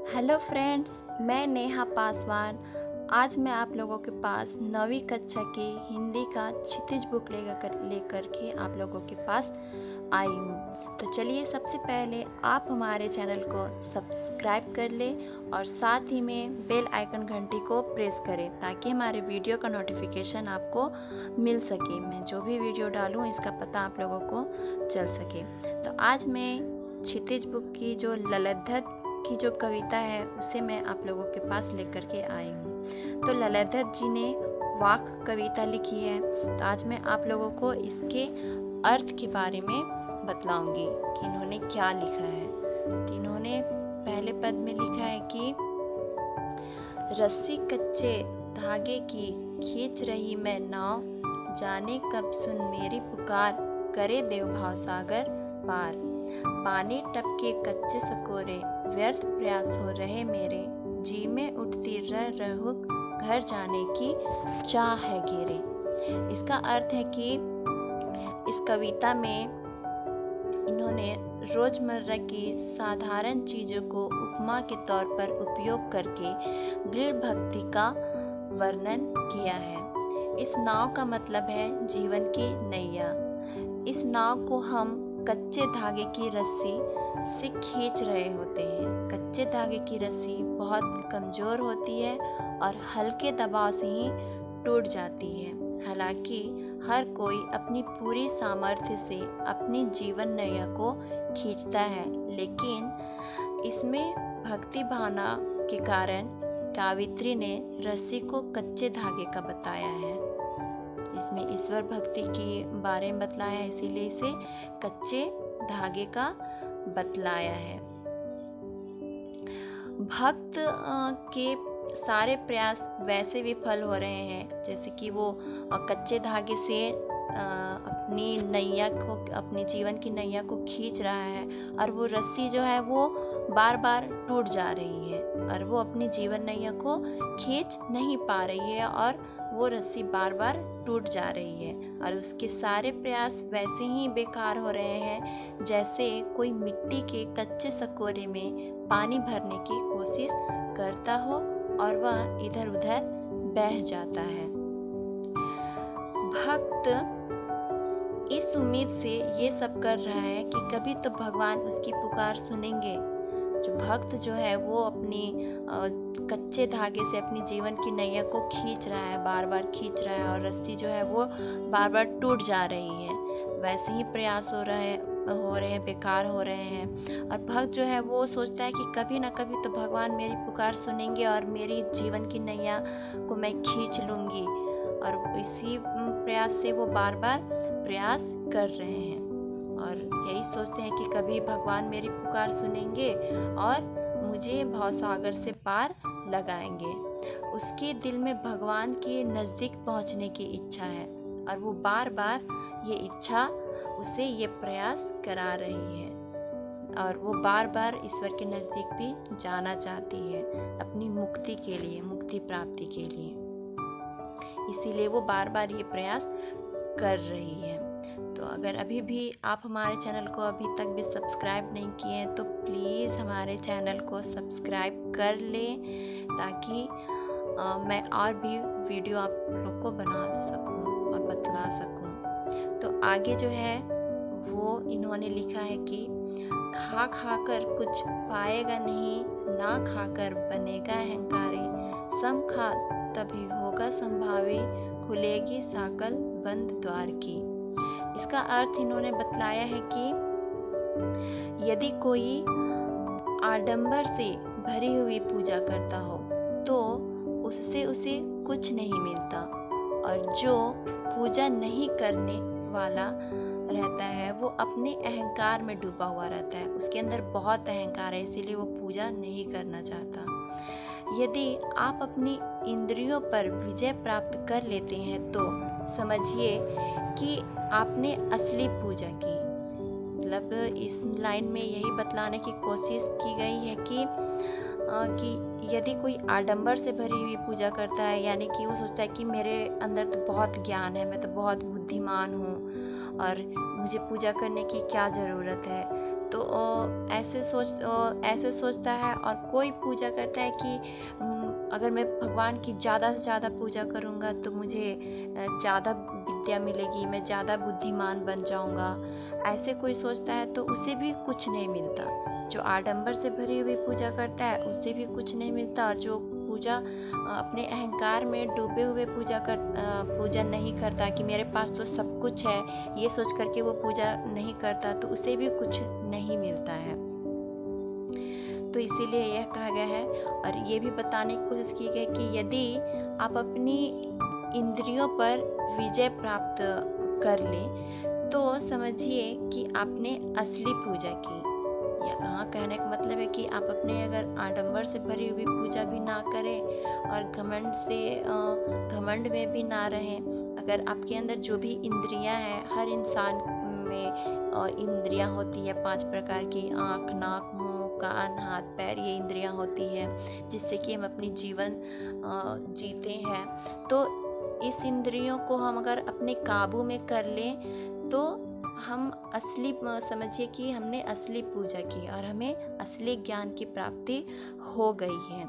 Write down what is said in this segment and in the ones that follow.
Hello friends, मैं नेहा पासवान। आज मैं आप लोगों के पास 9वीं कक्षा की हिंदी का क्षितिज बुक लेकर के आप लोगों के पास आई हूँ। तो चलिए, सबसे पहले आप हमारे चैनल को सब्सक्राइब कर लें और साथ ही में बेल आइकन घंटी को प्रेस करें ताकि हमारे वीडियो का नोटिफिकेशन आपको मिल सके। मैं जो भी वीडियो डालूँ इसका पता आप लोगों को चल सके। तो आज मैं क्षितिज बुक की जो ललद्धत की जो कविता है उसे मैं आप लोगों के पास लेकर के आई हूँ। तो ललद्धत जी ने वाक कविता लिखी है। तो आज मैं आप लोगों को इसके अर्थ के बारे में बतलाऊंगी कि इन्होंने क्या लिखा है। तो इन्होंने पहले पद में लिखा है कि रस्सी कच्चे धागे की खींच रही मैं नाव, जाने कब सुन मेरी पुकार, करे देव भाव सागर पार। पानी टपके कच्चे सकोरे, व्यर्थ प्रयास हो रहे मेरे, जी में उठती रहुक घर जाने की चाह है घेरे। इसका अर्थ है कि इस कविता में इन्होंने रोजमर्रा की साधारण चीजों को उपमा के तौर पर उपयोग करके दृढ़ भक्ति का वर्णन किया है। इस नाव का मतलब है जीवन की नैया। इस नाव को हम कच्चे धागे की रस्सी से खींच रहे होते हैं। कच्चे धागे की रस्सी बहुत कमज़ोर होती है और हल्के दबाव से ही टूट जाती है। हालांकि हर कोई अपनी पूरी सामर्थ्य से अपनी जीवन नैया को खींचता है, लेकिन इसमें भक्ति भावना के कारण कावित्री ने रस्सी को कच्चे धागे का बताया है। इसमें ईश्वर भक्ति के बारे में बतलाया है, इसीलिए इसे कच्चे धागे का बतलाया है। भक्त के सारे प्रयास वैसे विफल हो रहे हैं जैसे कि वो कच्चे धागे से अपनी नैया को, अपनी जीवन की नैया को खींच रहा है और वो रस्सी जो है वो बार बार टूट जा रही है और वो अपनी जीवन नैया को खींच नहीं पा रही है और वो रस्सी बार बार टूट जा रही है और उसके सारे प्रयास वैसे ही बेकार हो रहे हैं जैसे कोई मिट्टी के कच्चे सकोरे में पानी भरने की कोशिश करता हो और वह इधर उधर बह जाता है। भक्त इस उम्मीद से ये सब कर रहा है कि कभी तो भगवान उसकी पुकार सुनेंगे। जो भक्त जो है वो अपनी कच्चे धागे से अपनी जीवन की नैया को खींच रहा है, बार बार खींच रहा है और रस्सी जो है वो बार बार टूट जा रही है। वैसे ही प्रयास हो रहे हैं, बेकार हो रहे हैं और भक्त जो है वो सोचता है कि कभी ना कभी तो भगवान मेरी पुकार सुनेंगे और मेरी जीवन की नैया को मैं खींच लूँगी और इसी प्रयास से वो बार बार प्रयास कर रहे हैं और यही सोचते हैं कि कभी भगवान मेरी पुकार सुनेंगे और मुझे भवसागर से पार लगाएंगे। उसके दिल में भगवान के नज़दीक पहुंचने की इच्छा है और वो बार बार ये इच्छा उसे ये प्रयास करा रही है और वो बार बार ईश्वर के नज़दीक भी जाना चाहती है अपनी मुक्ति के लिए, मुक्ति प्राप्ति के लिए। इसीलिए वो बार बार ये प्रयास कर रही है। तो अगर अभी भी आप हमारे चैनल को अभी तक भी सब्सक्राइब नहीं किए हैं तो प्लीज़ हमारे चैनल को सब्सक्राइब कर लें ताकि मैं और भी वीडियो आप लोग को बना सकूं और बतला सकूं। तो आगे जो है वो इन्होंने लिखा है कि खा खा कर कुछ पाएगा नहीं, ना खाकर बनेगा अहंकारी, सम खा तभी होगा संभावी, खुलेगी साकल बंद द्वार की। इसका अर्थ इन्होंने बतलाया है कि यदि कोई आडंबर से भरी हुई पूजा करता हो तो उससे उसे कुछ नहीं मिलता और जो पूजा नहीं करने वाला रहता है वो अपने अहंकार में डूबा हुआ रहता है। उसके अंदर बहुत अहंकार है, इसीलिए वो पूजा नहीं करना चाहता। यदि आप अपनी इंद्रियों पर विजय प्राप्त कर लेते हैं तो समझिए कि आपने असली पूजा की। मतलब इस लाइन में यही बतलाने की कोशिश की गई है कि यदि कोई आडंबर से भरी हुई पूजा करता है, यानी कि वो सोचता है कि मेरे अंदर तो बहुत ज्ञान है, मैं तो बहुत बुद्धिमान हूँ और मुझे पूजा करने की क्या ज़रूरत है, तो ऐसे सोचता है। और कोई पूजा करता है कि अगर मैं भगवान की ज़्यादा से ज़्यादा पूजा करूँगा तो मुझे ज़्यादा विद्या मिलेगी, मैं ज़्यादा बुद्धिमान बन जाऊँगा। ऐसे कोई सोचता है तो उसे भी कुछ नहीं मिलता। जो आडंबर से भरी हुई पूजा करता है उसे भी कुछ नहीं मिलता, और जो पूजा अपने अहंकार में डूबे हुए पूजा नहीं करता कि मेरे पास तो सब कुछ है, ये सोच करके वो पूजा नहीं करता तो उसे भी कुछ नहीं मिलता है। तो इसीलिए यह कहा गया है, और ये भी बताने की कोशिश की गई कि यदि आप अपनी इंद्रियों पर विजय प्राप्त कर ले तो समझिए कि आपने असली पूजा की। यहाँ कहने का मतलब है कि आप अपने अगर आडंबर से भरी हुई पूजा भी ना करें और घमंड में भी ना रहें। अगर आपके अंदर जो भी इंद्रियां हैं, हर इंसान में इंद्रियां होती है 5 प्रकार की, आँख, नाक, मुंह, कान, हाथ, पैर, ये इंद्रियां होती है जिससे कि हम अपनी जीवन जीते हैं। तो इस इंद्रियों को हम अगर अपने काबू में कर लें तो हम असली समझिए कि हमने असली पूजा की और हमें असली ज्ञान की प्राप्ति हो गई है।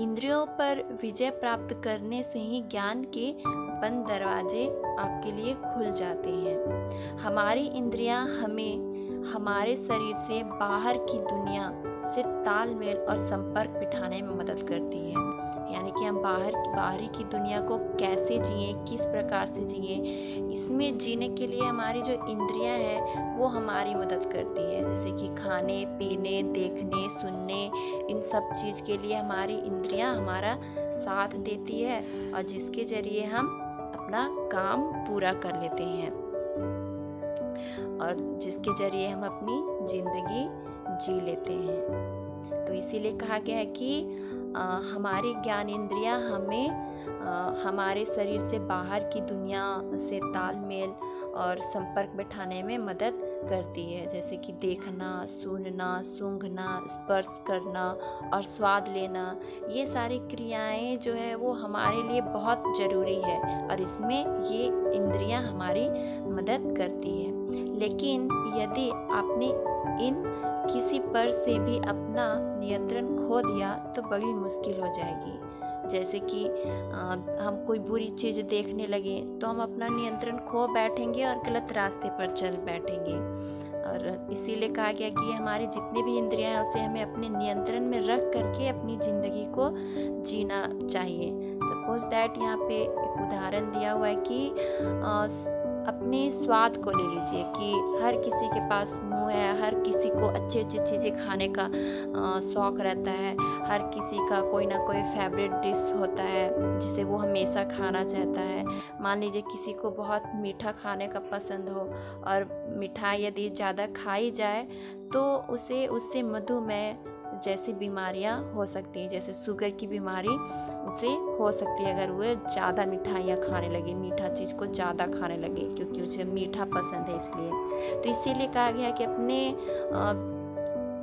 इंद्रियों पर विजय प्राप्त करने से ही ज्ञान के बंद दरवाजे आपके लिए खुल जाते हैं। हमारी इंद्रियां हमें हमारे शरीर से बाहर की दुनिया से तालमेल और संपर्क बिठाने में मदद करती है। यानी कि हम बाहरी की दुनिया को कैसे जिए, किस प्रकार से जिए, इसमें जीने के लिए हमारी जो इंद्रियां हैं वो हमारी मदद करती है। जैसे कि खाने, पीने, देखने, सुनने, इन सब चीज़ के लिए हमारी इंद्रियां हमारा साथ देती है, और जिसके जरिए हम अपना काम पूरा कर लेते हैं और जिसके जरिए हम अपनी जिंदगी जी लेते हैं। तो इसीलिए कहा गया है कि हमारी ज्ञान इंद्रियां हमें हमारे शरीर से बाहर की दुनिया से तालमेल और संपर्क बिठाने में मदद करती है। जैसे कि देखना, सुनना, सूंघना, स्पर्श करना और स्वाद लेना, ये सारी क्रियाएं जो है वो हमारे लिए बहुत ज़रूरी है और इसमें ये इंद्रियां हमारी मदद करती है। लेकिन यदि आपने इन किसी पर से भी अपना नियंत्रण खो दिया तो बड़ी मुश्किल हो जाएगी। जैसे कि हम कोई बुरी चीज़ देखने लगे तो हम अपना नियंत्रण खो बैठेंगे और गलत रास्ते पर चल बैठेंगे। और इसीलिए कहा गया कि हमारी जितनी भी इंद्रियां हैं उसे हमें अपने नियंत्रण में रख करके अपनी ज़िंदगी को जीना चाहिए। सपोज दैट यहाँ पे एक उदाहरण दिया हुआ है कि अपने स्वाद को ले लीजिए कि हर किसी के पास मुंह है, हर किसी को अच्छी अच्छी चीज़ें खाने का शौक़ रहता है, हर किसी का कोई ना कोई फेवरेट डिश होता है जिसे वो हमेशा खाना चाहता है। मान लीजिए किसी को बहुत मीठा खाने का पसंद हो और मिठाई यदि ज़्यादा खाई जाए तो उससे मधुमेह जैसी बीमारियां हो सकती हैं, जैसे शुगर की बीमारी उसे हो सकती है अगर वो ज़्यादा मिठाइयाँ खाने लगे, मीठा चीज़ को ज़्यादा खाने लगे क्योंकि उसे मीठा पसंद है इसलिए। तो इसीलिए कहा गया कि अपने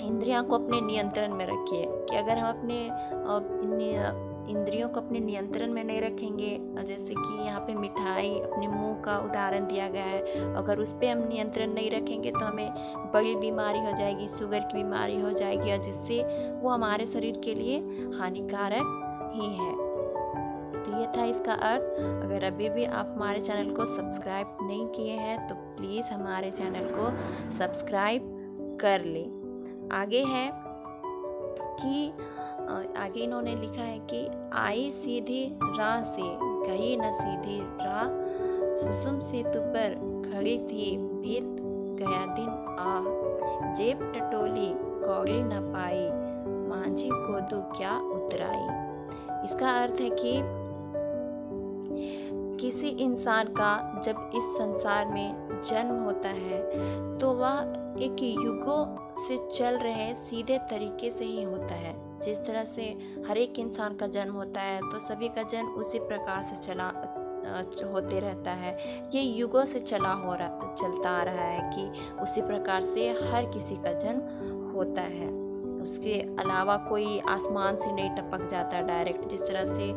इंद्रियों को अपने नियंत्रण में रखिए कि अगर हम अपने इंद्रियों को अपने नियंत्रण में नहीं रखेंगे, जैसे कि यहाँ पे मिठाई अपने मुंह का उदाहरण दिया गया है, अगर उस पर हम नियंत्रण नहीं रखेंगे तो हमें बड़ी बीमारी हो जाएगी, शुगर की बीमारी हो जाएगी और जिससे वो हमारे शरीर के लिए हानिकारक ही है। तो ये था इसका अर्थ। अगर अभी भी आप हमारे चैनल को सब्सक्राइब नहीं किए हैं तो प्लीज़ हमारे चैनल को सब्सक्राइब कर लें। आगे है कि आगे इन्होंने लिखा है कि आई सीधी राह से गई न सीधी राह, सुसुम सेतु पर खड़ी थी बीत गया दिन आ, जेब टटोली कौड़ी न पाई, मांझी को दू क्या उतराई। इसका अर्थ है कि किसी इंसान का जब इस संसार में जन्म होता है तो वह एक युगों से चल रहे सीधे तरीके से ही होता है। जिस तरह से हर एक इंसान का जन्म होता है तो सभी का जन्म उसी प्रकार से होते रहता है। ये युगों से चलता आ रहा है कि उसी प्रकार से हर किसी का जन्म होता है। उसके अलावा कोई आसमान से नहीं टपक जाता डायरेक्ट। जिस तरह से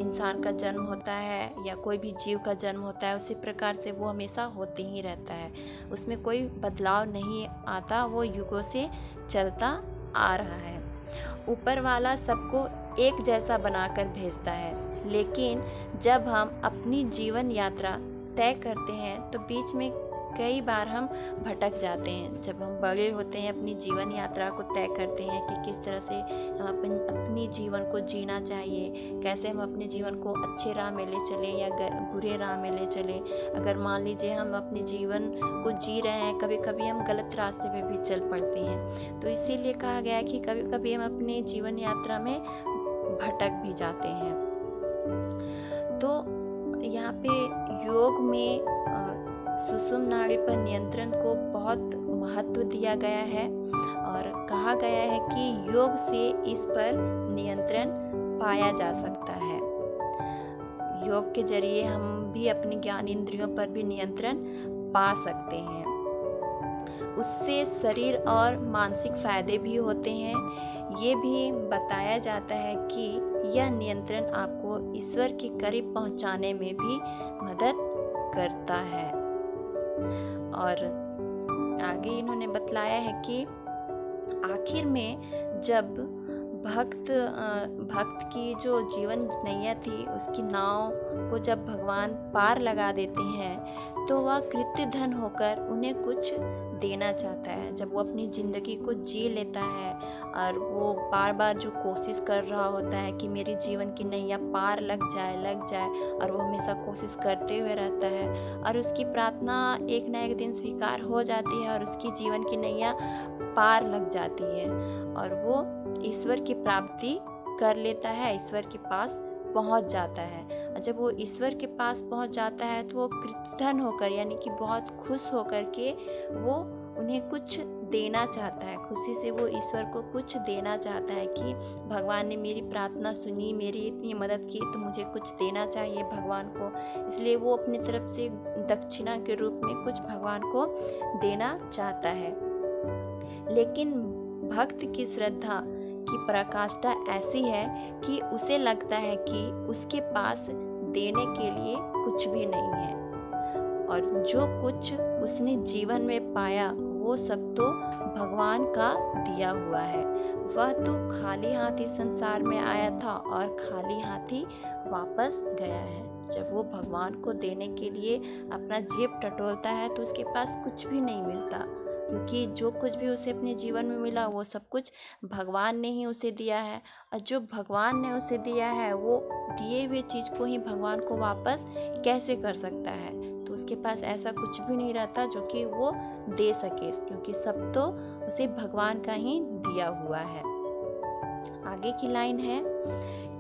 इंसान का जन्म होता है या कोई भी जीव का जन्म होता है, उसी प्रकार से वो हमेशा होते ही रहता है, उसमें कोई बदलाव नहीं आता, वो युगों से चलता आ रहा है। ऊपर वाला सबको एक जैसा बनाकर भेजता है, लेकिन जब हम अपनी जीवन यात्रा तय करते हैं तो बीच में कई बार हम भटक जाते हैं। जब हम बड़े होते हैं, अपनी जीवन यात्रा को तय करते हैं कि किस तरह से हम अपनी जीवन को जीना चाहिए, कैसे हम अपने जीवन को अच्छे राह में ले चलें या बुरे राह में ले चलें। अगर मान लीजिए हम अपने जीवन को जी रहे हैं, कभी कभी हम गलत रास्ते पे भी चल पड़ते हैं, तो इसीलिए कहा गया है कि कभी कभी हम अपने जीवन यात्रा में भटक भी जाते हैं। तो यहाँ पे योग में सुषुम्ना नाड़ी पर नियंत्रण को बहुत महत्व दिया गया है और कहा गया है कि योग से इस पर नियंत्रण पाया जा सकता है। योग के जरिए हम भी अपनी ज्ञान इंद्रियों पर भी नियंत्रण पा सकते हैं। उससे शरीर और मानसिक फायदे भी होते हैं। ये भी बताया जाता है कि यह नियंत्रण आपको ईश्वर के करीब पहुंचाने में भी मदद करता है। और आगे इन्होंने बतलाया है कि आखिर में जब भक्त की जो जीवन नैया थी, उसकी नाव को जब भगवान पार लगा देते हैं तो वह कृत्य धन होकर उन्हें कुछ देना चाहता है। जब वो अपनी ज़िंदगी को जी लेता है और वो बार बार जो कोशिश कर रहा होता है कि मेरी जीवन की नैया पार लग जाए, और वो हमेशा कोशिश करते हुए रहता है और उसकी प्रार्थना एक ना एक दिन स्वीकार हो जाती है और उसकी जीवन की नैया पार लग जाती है और वो ईश्वर की प्राप्ति कर लेता है, ईश्वर के पास पहुंच जाता है। और जब वो ईश्वर के पास पहुंच जाता है तो वो कृतघ्न होकर, यानी कि बहुत खुश होकर के वो उन्हें कुछ देना चाहता है। खुशी से वो ईश्वर को कुछ देना चाहता है कि भगवान ने मेरी प्रार्थना सुनी, मेरी इतनी मदद की, तो मुझे कुछ देना चाहिए भगवान को। इसलिए वो अपनी तरफ से दक्षिणा के रूप में कुछ भगवान को देना चाहता है। लेकिन भक्त की श्रद्धा की पराकाष्ठा ऐसी है कि उसे लगता है कि उसके पास देने के लिए कुछ भी नहीं है और जो कुछ उसने जीवन में पाया वो सब तो भगवान का दिया हुआ है। वह तो खाली हाथ ही संसार में आया था और खाली हाथ ही वापस गया है। जब वो भगवान को देने के लिए अपना जेब टटोलता है तो उसके पास कुछ भी नहीं मिलता, क्योंकि जो कुछ भी उसे अपने जीवन में मिला वो सब कुछ भगवान ने ही उसे दिया है। और जो भगवान ने उसे दिया है वो दिए हुए चीज़ को ही भगवान को वापस कैसे कर सकता है। तो उसके पास ऐसा कुछ भी नहीं रहता जो कि वो दे सके, क्योंकि सब तो उसे भगवान का ही दिया हुआ है। आगे की लाइन है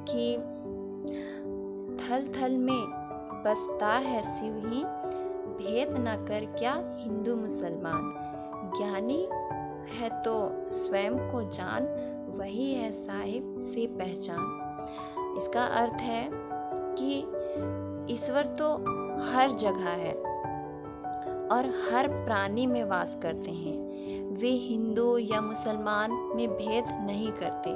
कि थल थल में बसता है शिव ही, भेद न कर क्या हिंदू मुसलमान। ज्ञानी है तो स्वयं को जान, वही है साहिब से पहचान। इसका अर्थ है कि ईश्वर तो हर जगह है और हर प्राणी में वास करते हैं। वे हिंदू या मुसलमान में भेद नहीं करते।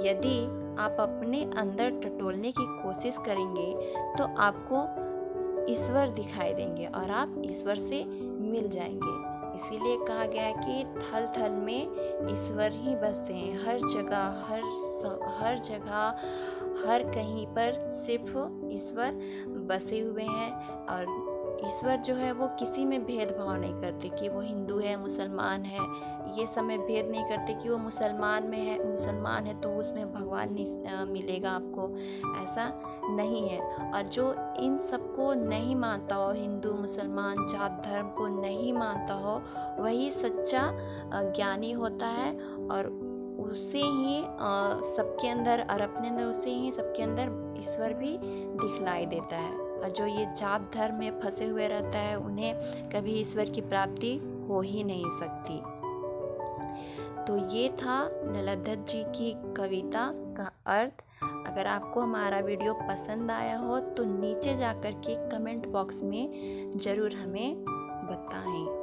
यदि आप अपने अंदर टटोलने की कोशिश करेंगे तो आपको ईश्वर दिखाई देंगे और आप ईश्वर से मिल जाएंगे। इसीलिए कहा गया है कि थल थल में ईश्वर ही बसते हैं। हर जगह हर कहीं पर सिर्फ ईश्वर बसे हुए हैं। और ईश्वर जो है वो किसी में भेदभाव नहीं करते कि वो हिंदू है, मुसलमान है, ये सब में भेद नहीं करते कि वो मुसलमान है तो उसमें भगवान नहीं मिलेगा आपको, ऐसा नहीं है। और जो इन सबको नहीं मानता हो, हिंदू मुसलमान जात धर्म को नहीं मानता हो, वही सच्चा ज्ञानी होता है और उसे ही सबके अंदर और अपने अंदर उसे ही सबके अंदर ईश्वर भी दिखलाई देता है। और जो ये जात धर्म में फंसे हुए रहता है उन्हें कभी ईश्वर की प्राप्ति हो ही नहीं सकती। तो ये था नलधर जी की कविता का अर्थ। अगर आपको हमारा वीडियो पसंद आया हो तो नीचे जाकर के कमेंट बॉक्स में ज़रूर हमें बताएं।